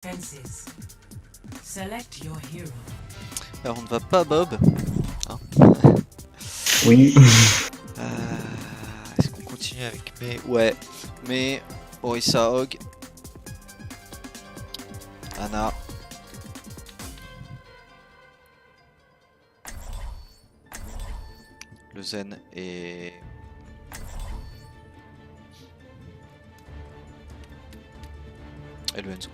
Fences. Select your hero. Alors on ne va pas Bob. Hein. Oui. Est-ce qu'on continue avec Mei? Ouais. Mei, Orisa, Hog. Ana. Le Zen et... Et le Enzo.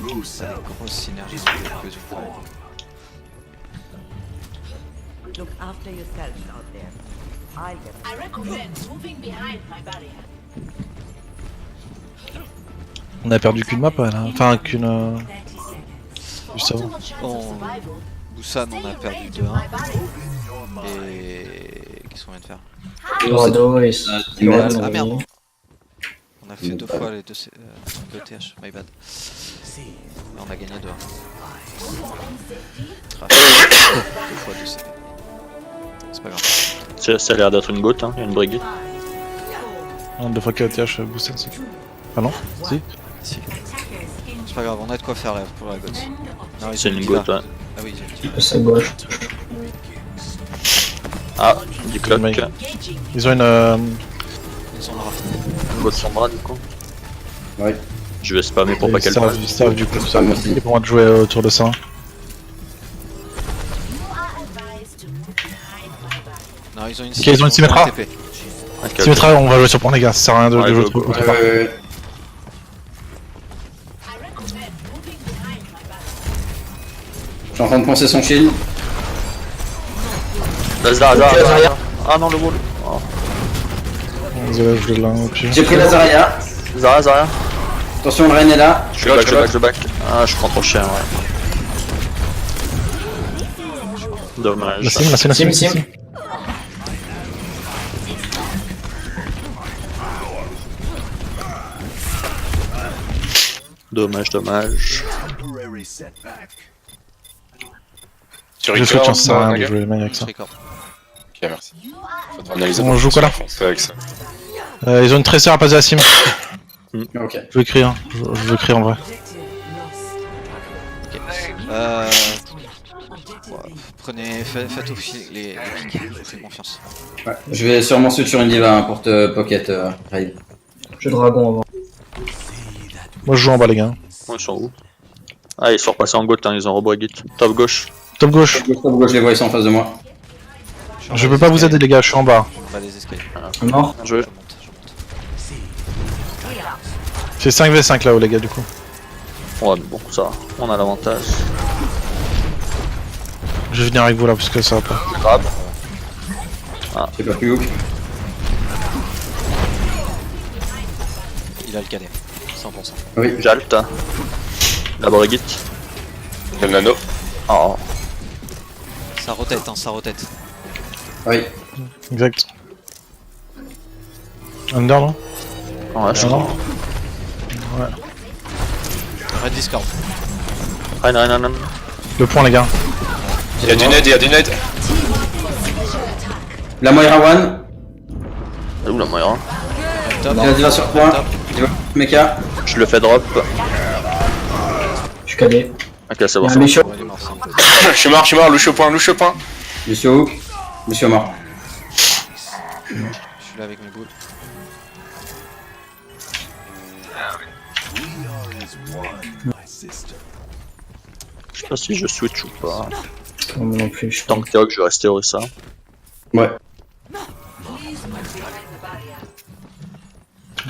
Grosse synergie que je fais. Look after yourself out there. I'll get I recommend moving behind my barrier. On a perdu qu'une map là, enfin qu'une... 30 seconds. Juste avant. Optimal chance of On... survival. Busan on a perdu 2-1. Et... Qu'est-ce qu'on vient de faire? Dorado et Merde. Simon. Ah merde. On a fait deux fois les deux TH, my bad. Et on a gagné 2-1. Deux fois 2 CP. C'est pas grave. Ça a l'air d'être une gote, hein, il y a une Brigitte. Deux fois KTH boosted c'est... Ah non? Si? Si. C'est pas grave, on a de quoi faire là pour la gote. Non, ils C'est ont une dit gote, là. ouais. Ah oui, j'ai dit. Sa gauche. Ah, du clock. Mec. Ils ont une... Ils ont draft. Une gote sombra du coup. Ouais. Je vais spammer pour pas qu'elle Ils savent du coup, Ça, merci. c'est pour moi de jouer autour de ça. Non, ils ont une Ok, ils ont une Symmetra. TP. Si mettra, on va jouer sur point les gars, ça sert à rien de Ouais, jouer go, go. autre part. Je suis en train de penser son shield. Zarya. Ah non, le wall. Oh. Désolé, je l'ai là au pied. J'ai pris la Zarya. Zarya. Attention, le Ren est là. Je back. Ah, je prends trop cher, ouais. Dommage. La sim. Sim. Dommage. Sur Je fais Record, chance, ça sert à rien de Naga. jouer les mains avec ça. Record. Ok, merci. Faudra analyser On joue quoi là? français avec ça. Ils ont une Tracer à passer à sim. Ok. Je vais écrire, je vais écrire en vrai. Euh... ouais, prenez, faites au fil les pics, je vous fais confiance. Ouais. Je vais sûrement switch sur une diva hein, pour te pocket raid. Je dragon avant. Moi je joue en bas les gars. Ouais, ils sont où? Ah, ils sont repassés en goat, hein, ils ont rebrigitte. Top gauche. Top gauche. Je les vois, ils sont en face de moi. Je peux pas vous aider les gars, je suis en bas. On va les escaliers. Mort. Bien joué. Je monte. C'est 5v5 là-haut les gars du coup. Ouais, mais bon, ça va. On a l'avantage. Je vais venir avec vous là parce que ça va pas. Grab. J'ai pas plus hook. Il a le cadet. 100%. Oui. Jalt. La brigitte. Il y a le nano. Oh. Ça rotate, hein, ça rotate. Oui. Exact. Under non? Ouais, je Non, non. crois. Red Discord. Rien. Le point les gars. Il y a du ned, La Moira one. Elle est où la Moira? Top. La diva sur point. Top. Diva mecha. Je le fais drop. Je suis calé. Ok, c'est bon. Un méchant. Ouais, il est mort, ça. Je suis mort, louche au point. Monsieur hook. Monsieur mort. Je suis là avec mes boules. Je sais pas si je switch ou pas. Non, moi non plus. Je Tant que t'es hog, je vais rester Orisa. Ouais.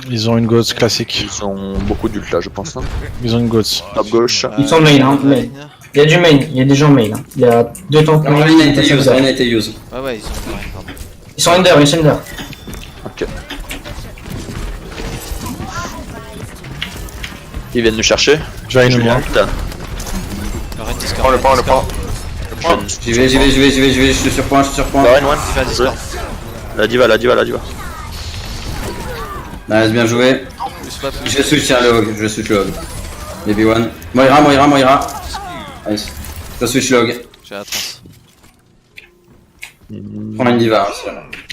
Ils ont une Ghost classique. Ils ont beaucoup d'ult là, je pense. Hein. Ils ont une Ghost. Top gauche. Ils sont main, hein, main. Il y a du main, il y a des gens main. Hein. Il y a deux tanks main. Ouais, ouais, ils ont. Ouais, pardon. Ils sont under. Ok. Ils viennent nous chercher. Je vais Je une viens. moi. Putain. Le Red Discord. Prends le point, Discord. J'y vais, je suis sur point. Lorraine, one. Diva Discord. La diva. Nice, bien joué. Plus pas plus. Je vais switch le hog, Baby one. Moira. Nice. Je switch le hog. J'ai la trace. Prends une diva.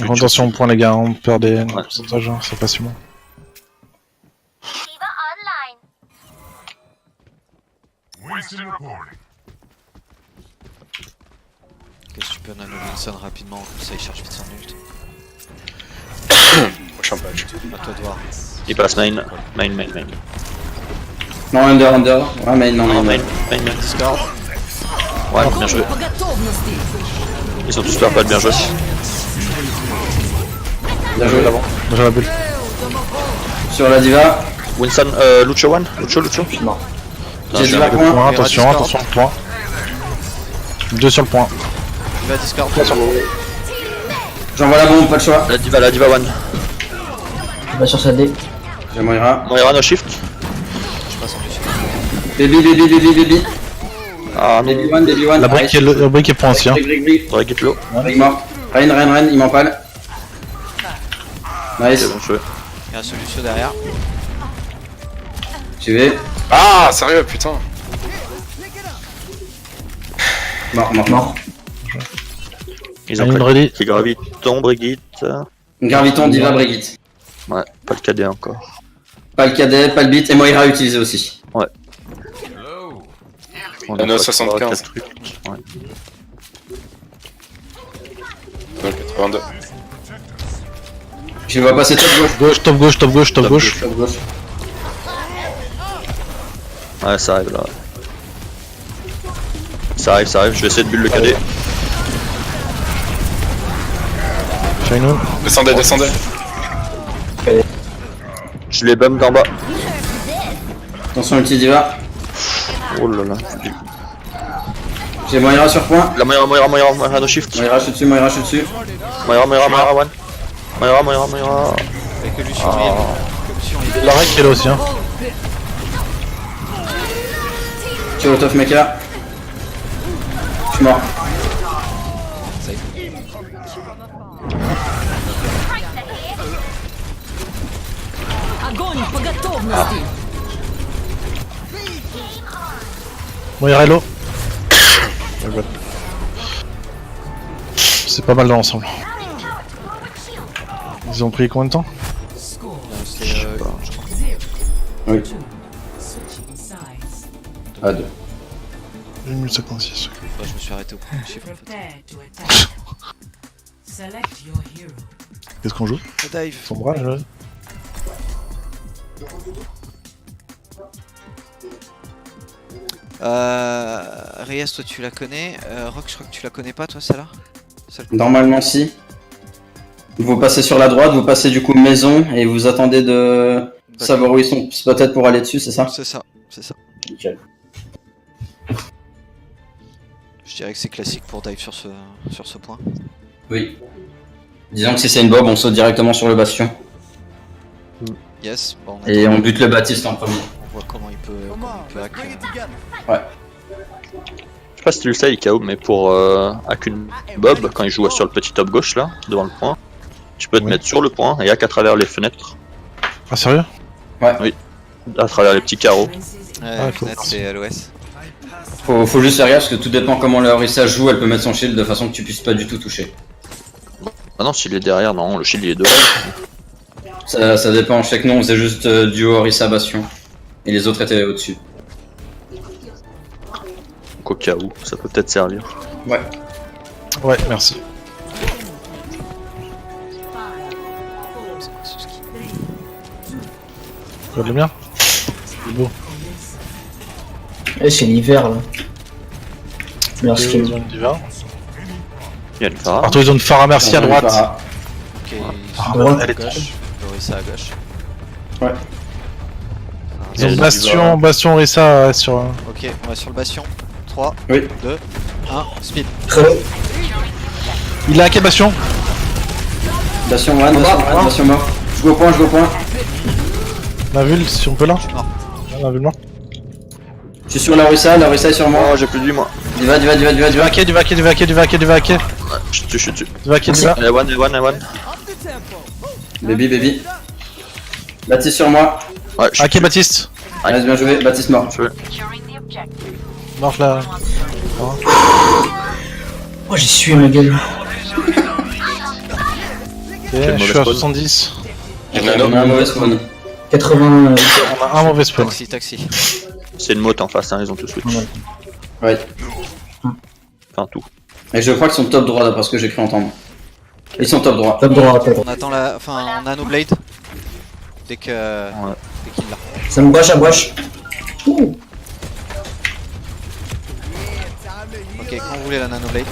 Attention au point les gars, on perd des pourcentages, hein, c'est pas si bon. Qu'est-ce que tu peux nano Wilson rapidement, comme ça il charge vite son ult. Prochain patch. À toi de voir. Il passe main. Non, under. Ouais, main, non, Non, main. main. Discord. Ouais, bien joué. Ils sont tous purple, bien joué. Bien joué d'avant. J'ai la bulle. Sur la diva. Winston, Lucio one. Lucio. Non. J'ai je diva viens point. Point, attention, Discord. attention au point. 2 sur le point. Il va Discord. J'envoie la bombe, pas le choix. La diva one. Va sur sa D. J'ai Moira. Moira no shift. Je passe en dessus. Baby. Ah non. Baby one. La brique est point aussi. Hein. Brick. Faudrait get low. Brick mort. Rain, il m'empale. Nice. C'est bon joué. Il y a un solution derrière. J'y vais. Ah, sérieux, putain. Mort. Ils ont Une pris ready. qui graviton, Brigitte. Graviton, diva, Brigitte. Ouais, pas le cadet encore. Pas le cadet, pas le beat. Et Moira utilisé aussi. Ouais. On a Nano pas 75. 4 trucs. Ouais. Donc 82. Je les vois passer top gauche. Top gauche. Top gauche. Ouais, ça arrive là. Ça arrive, je vais essayer de bulle le cadet. Shine. Descendez. Je les bump d'en bas. Attention, ulti diva. Oh là là. J'ai Moira sur point. La Moira no shift. Moira, je suis dessus. Moira one. Moira. Avec que Lucian il La règle qui est là aussi. Hein. Je suis au top maker. Je suis mort. Moira hello. C'est pas mal dans l'ensemble. Ils ont pris combien de temps? Oui. Switching sides. À 2. 1 minute 56. Bah, je me suis arrêté au premier chiffre en fait. Prepare to attack. Select your hero. Qu'est-ce qu'on joue? Dive. Son bras là. Reyes, toi tu la connais. Rock, je crois que tu la connais pas toi celle-là. Normalement, si. Vous passez sur la droite, vous passez du coup maison et vous attendez de savoir où ils sont. C'est peut-être pour aller dessus, c'est ça? C'est ça. Nickel. Je dirais que c'est classique pour dive sur ce point. Oui. Disons que si c'est une bob, on saute directement sur le bastion. Yes, bon, Et on bute le Baptiste en premier. on voit comment il peut hack. Ouais. Je sais pas si tu le sais, Ikao, mais pour hack une bob, quand il joue sur le petit top gauche là, devant le point, tu peux te mettre sur le point et hack à travers les fenêtres, Ah sérieux? à travers les petits carreaux. Ouais, cool. fenêtre, c'est à l'OS. Faut juste faire gaffe parce que tout dépend comment la Orisa joue, elle peut mettre son shield de façon que tu puisses pas du tout toucher. Ah non, s'il est derrière, non, le shield il est devant. Ça dépend, je sais que nous on faisait juste duo Orisa Bastion. Et les autres étaient au-dessus. Donc au cas où, ça peut peut-être servir. Ouais. Ouais, merci. Tu vas le bien? C'est beau. Eh, c'est l'hiver là. Merci. Ils ont une diva. Il y a une phare. Arthur, ils ont une phare à merci à droite. Ok, Ah, droite. elle à est gauche. Orisa à gauche. Ouais. Ils ont Et Bastion, Orisa sur. Ok, on va sur le bastion. 3, Oui. 2, 1, speed. Il a hacké Bastion. Bastion Bastion mort. Je go au point. La vue, si on peut là. mort. La vue mort. Je suis sur la Orisa est sur moi. Oh, j'ai plus de vie moi. Diva. Du hacké. Je suis dessus. Du hacké. Et one. Baby. Baptiste sur moi. Ouais, je suis Hacké Baptiste. Allez, bien joué. Baptiste mort. dessus. Marche là. Oh, j'ai sué ma gueule. Quel je mauvais suis à spawn. 70. J'ai On le a nano. un mauvais spawn. 80. On a un mauvais spawn. Taxi, taxi. C'est une motte en face, hein, ils ont tous switch. Ouais. Ouais. Enfin, tout. Et je crois qu'ils sont top droit d'après ce que j'ai cru entendre. Ils sont top droit. Top droit, top droit. On attend la. Enfin, on a nos blades. Dès que. Ouais. Dès qu'il l'a. Ça me brush, Ouh. Ok, quand vous voulez la nano blade.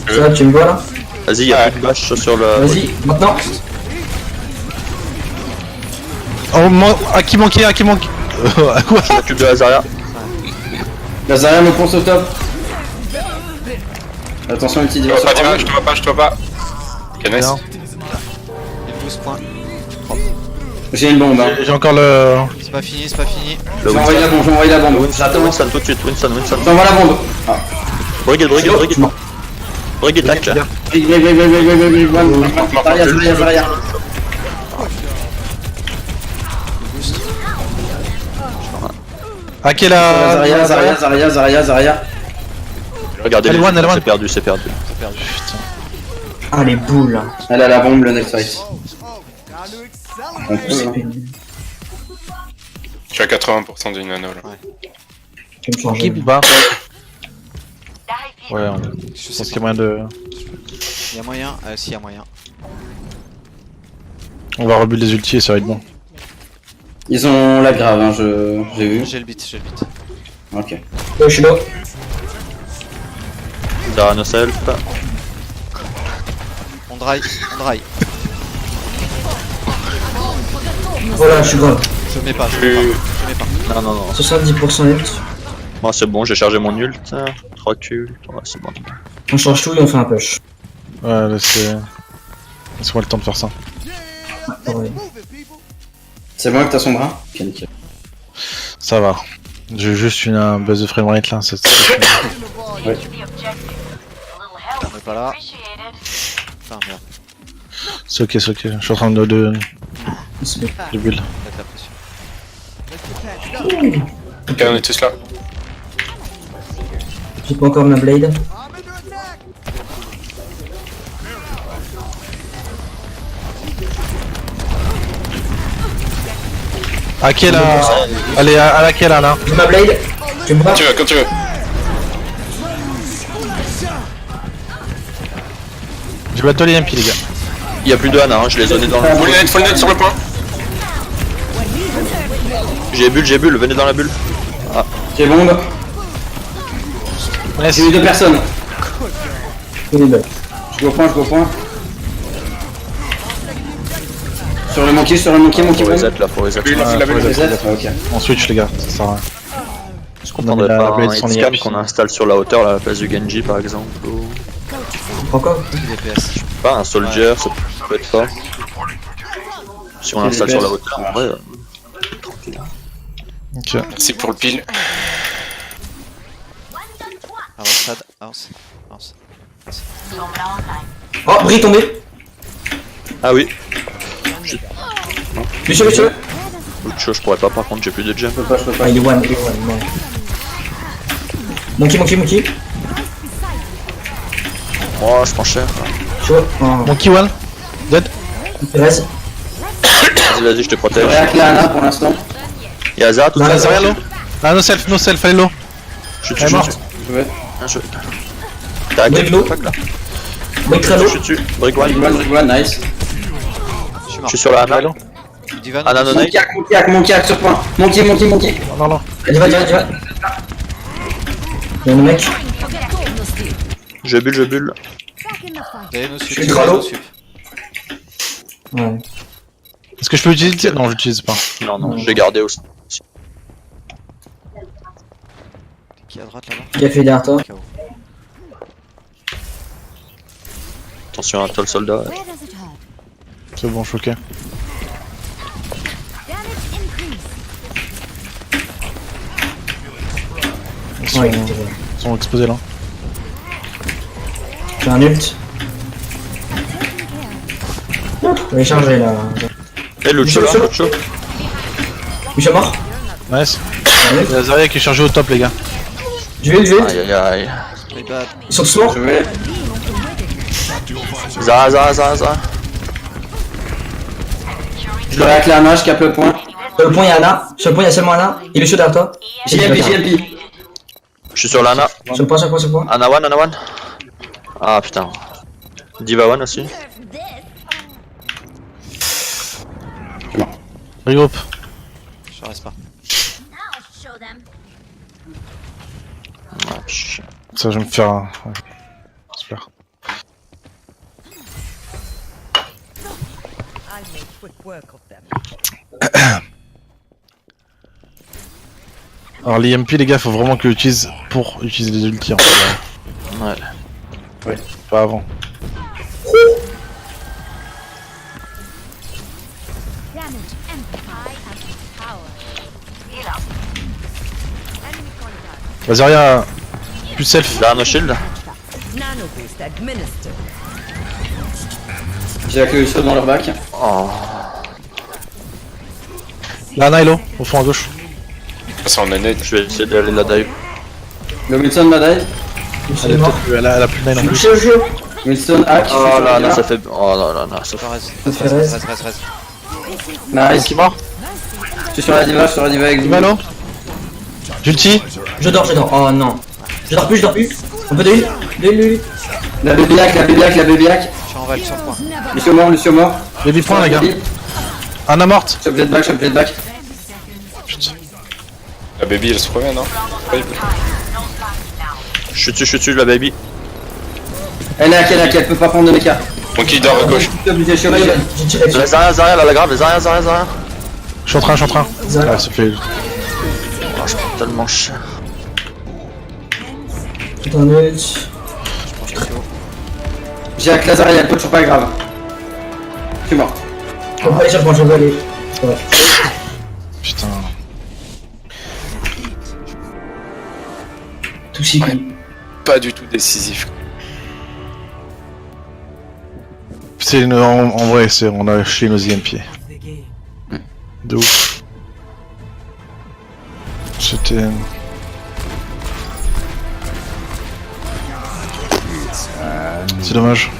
Ça va, tu me vois là? Vas-y, y'a plus de bâche sur le. Vas-y, maintenant. Oh, à qui manquait, à qui manque. Quoi? Je m'occupe de Azaria. Lazaria me ponce au top. Attention, une petite Je te vois pas, Diva, je te vois pas, je te vois pas. Ok, nice. Non. Il 12 points. J'ai une bombe. Hein. J'ai encore le. C'est pas fini, c'est pas fini. Le J'ai envoyé la bombe, j'ai envoyé la bombe. J'attends. Winston tout de suite, Winston. J'envoie la bombe. Ah. Brigade. Brigade, tac. Big, Zaria. À qui la. Zaria. Regardez, Elle est one, elle est one. c'est perdu, c'est perdu. Ah, les boules là. Elle a la bombe, le next fight. On peut, C'est hein. pénible. Je suis à 80% du nano là. Je vais me changer. Ou pas? Ouais, Je je sais pense qu'il y pas. a moyen de. Y'a moyen. Si, y'a moyen. On va rebuild les ultis et ça va être bon. Ils ont la grave, hein, j'ai vu. J'ai le beat, j'ai le beat. Ok. Oh, je suis là. Zara no self. On dry, on dry. Oh là, je suis grave. Je mets pas, je mets pas. Non. 70% ult. Moi, c'est bon, j'ai chargé mon ult. 3 kills. Ouais, c'est bon. On change tout et on fait un push. Ouais, laissez. Laisse-moi le temps de faire ça. Ouais. C'est bon que t'as son bras? Ok, nickel. Ça va. J'ai juste un buzz de framerate là. Ouais. On est pas là. Putain, merde. C'est ok, c'est ok. Je suis en train de C'est bien. build. Mettre la pression. Ok, on est tous là. J'ai pas encore ma blade. À qui la. Allez, à laquelle là? J'ai ma blade. Tu me vois? Quand tu veux. J'ai battu les MP les gars. Il y a plus de Hana, hein, je les ai zonés dans le. Full net sur le point. J'ai bulle, venez dans la bulle. J'ai bombe. Nice. J'ai eu 2 personnes. Pénible. Je go au point. Sur le monkey, Faut bombe. reset là, faut reset. Bulle, Ouais, la faut bulle. les- Reset, ok. On switch les gars, ça sert à rien. Est-ce qu'on prendrait la pas blade un sans hitscan IH. qu'on installe sur la hauteur là, à la place du Genji par exemple ou... Encore? DPS. Pas un soldier, ça peut être fort. Si on C'est l'installe des sur la baisses. hauteur, en vrai, tranquille. Ok. Merci pour le pile. Avance, Sad. Avance. Avance. Oh, Brie tombé. Ah oui, Lucio. Lucio je pourrais pas par contre, j'ai plus de gem. Je peux pas. Ah, il est one, non. Monkey. Oh, je prends cher. Tu vois? Oh. Monkey one. Dead. Vas-y. Vas-y, je te protège. Réac la Ana pour l'instant. Y'a Azar tout Non, à non, l'heure. Zaria low. Ah, no self, allez low. Je Elle est morte. Ouais. Bien joué. T'as Brick hacké low. fuck là. Brick très low. Je suis dessus. Brick one. One, nice. Je suis Je mort. suis sur la Hana. Divan. Hana no knife. Monkiak sur point. Monkey. Non. Vas-y. Y'a un mec. Je bulle. Derrière nos Je sup. suis Trallo. Ouais. Est-ce que je peux l'utiliser? Non, j'utilise pas. Non, j'ai gardé aussi. Qui est à droite là-bas? Il a fait derrière toi. KO. Attention à toi le soldat. C'est bon, je suis ok. Ouais, il était bon. Ils sont exposés là. J'ai un ult. Je vais charger là. Eh, Lucio là, Lucio. Lucio mort. Nice. Ouais. Il y a Zaria qui est chargé au top les gars. Je vais. Aïe. My bad. Ils sont tous morts. Je vais. Zara. Je le réaclame Anna, je capte le point. Sur le point, il y a Anna. Sur le point, il y a seulement Anna. Il est chaud derrière toi. JMP. Je suis sur l'Anna. Sur le point. Anna one. Ah putain. Diva one aussi. Regroupe. Je reste pas. Ah, chien. Ça, je vais me faire un. Ouais. Super. I'll make quick work of them. Alors, l'IMP, les gars, faut vraiment que j'utilise pour utiliser les ultis. En fait. Ouais. Ouais, pas avant. Vas-y, rien. Plus self. Là, no shield. Nano boost administered. J'ai la clé du saut dans leur bac. Oh. Là, Nilo, au fond à gauche. Ça, on est net. Je vais essayer d'aller la dive. Le Wilson m'a dive. Elle est peut-être plus- elle a plus de nine en plus. Touché au jeu. Wilson hack. Oh là là, ça fait. Oh là là, ça fait. Reste. Ça fait reste. Reste. Nice. Qui mort? Je suis sur la diva avec vous. Malo. J'ulti. Je dors. Oh non. Je dors plus. Un peu de heal. La baby hack. Je suis en val sur le point. Lucio mort. Baby point, les gars. Anna morte. Je suis obligé de back. Putain. La baby, elle se revient, non? Je suis dessus, la baby. Elle est hack, elle peut pas prendre de mecha. Donc il dort à gauche. Je suis obligé. J'ai tiré dessus. La Zarya, là, la grave, Zarya. Je suis en train. Zarya. Ouais, ça fait. Oh, je prends tellement cher. Putain, ult. J'ai hack la Zarya, elle peut toujours pas grave. Je suis mort. Je peux pas aller chercher, je peux aller. Ouais. Putain. Tout chic. Pas du tout décisif. En vrai, on a lâché nos IMP. The game. De ouf. C'était. C'est dommage.